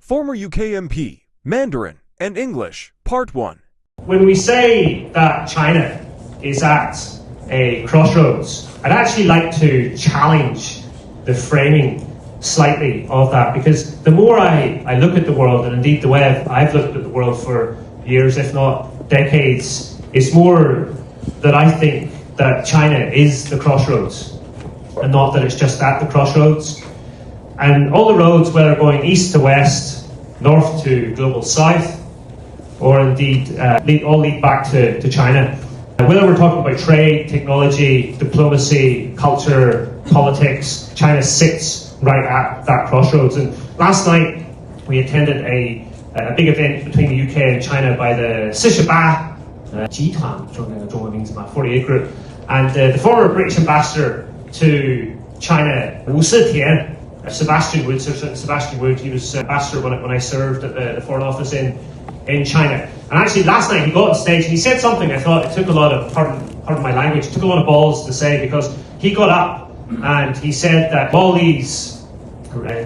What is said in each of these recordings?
Former UK MP, Mandarin and English, Part 1. When we say that China is at a crossroads, I'd actually like to challenge the framing slightly of that, because the more I look at the world, and indeed the way I've looked at the world for years, if not decades, it's more that I think that China is the crossroads and not that it's just at the crossroads. And all the roads, whether going east to west, north to global south, or indeed all lead back to China. Whether we're talking about trade, technology, diplomacy, culture, politics, China sits right at that crossroads. And last night we attended a big event between the UK and China by the 48集团, 48 Group, and the former British ambassador to China, Wu Zetian, Sebastian Wood, he was ambassador when I served at the Foreign Office in China. And actually last night he got on stage and he said something I thought it took a lot of, pardon my language, it took a lot of balls to say, because he got up and he said that all these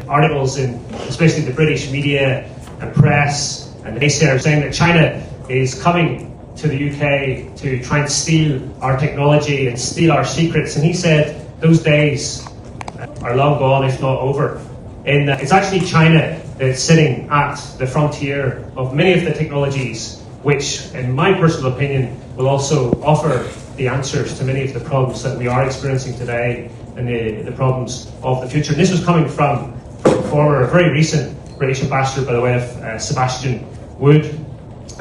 articles in especially the British media and press and the naysayers saying that China is coming to the UK to try and steal our technology and steal our secrets, and he said those days are long gone, if not over. And it's actually China that's sitting at the frontier of many of the technologies which, in my personal opinion, will also offer the answers to many of the problems that we are experiencing today and the problems of the future. And this was coming from former, very recent British ambassador, by the way, of Sebastian Wood.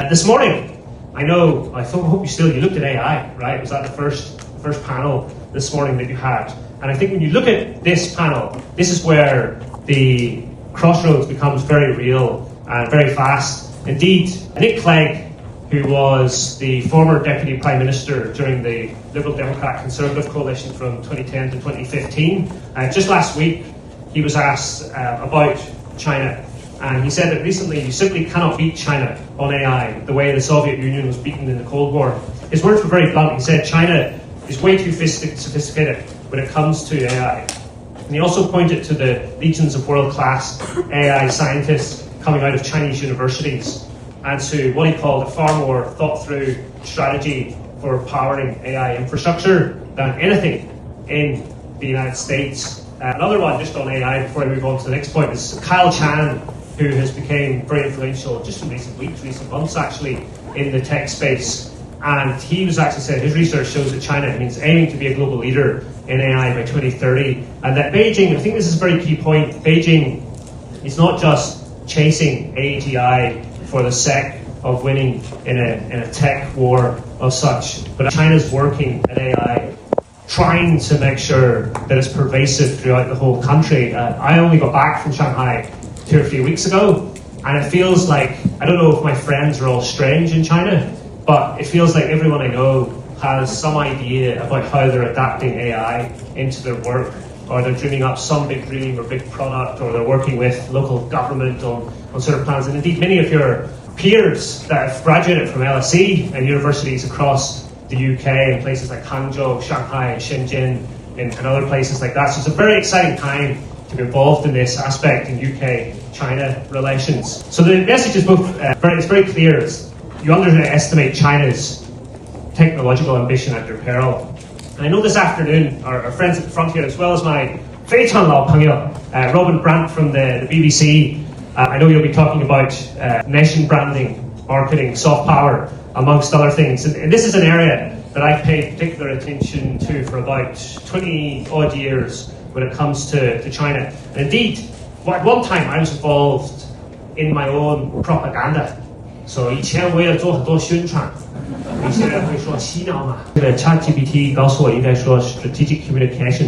This morning, I hope you looked at AI, right? Was that the first panel this morning that you had? And I think when you look at this panel, this is where the crossroads becomes very real and very fast. Indeed, Nick Clegg, who was the former Deputy Prime Minister during the Liberal Democrat Conservative coalition from 2010 to 2015, just last week he was asked about China. And he said that recently you simply cannot beat China on AI the way the Soviet Union was beaten in the Cold War. His words were very blunt. He said China is way too sophisticated when it comes to AI. And he also pointed to the legions of world-class AI scientists coming out of Chinese universities and to what he called a far more thought-through strategy for powering AI infrastructure than anything in the United States. Another one just on AI before I move on to the next point is Kyle Chan, who has become very influential just in recent months actually, in the tech space. And he was actually saying his research shows that China is aiming to be a global leader in AI by 2030. And that Beijing, I think this is a very key point, Beijing is not just chasing AGI for the sake of winning in a tech war of such, but China's working at AI, trying to make sure that it's pervasive throughout the whole country. I only got back from Shanghai 2 or 3 weeks ago, and it feels like, I don't know if my friends are all strange in China, but it feels like everyone I know has some idea about how they're adapting AI into their work, or they're dreaming up some big dream or big product, or they're working with local government on certain plans. And indeed, many of your peers that have graduated from LSE and universities across the UK in places like Hangzhou, Shanghai, and Shenzhen, and other places like that. So it's a very exciting time to be involved in this aspect in UK-China relations. So the message is it's very clear. You underestimate China's technological ambition at your peril. And I know this afternoon, our friends at the front here, as well as my 非常老朋友, Robin Brandt from the BBC, I know you'll be talking about nation branding, marketing, soft power, amongst other things. And this is an area that I've paid particular attention to for about 20 odd years when it comes to China. And indeed, at one time I was involved in my own propaganda. So 以前我也做很多宣传，有些人会说洗脑嘛。这个 ChatGPT 告诉我应该说 strategic communication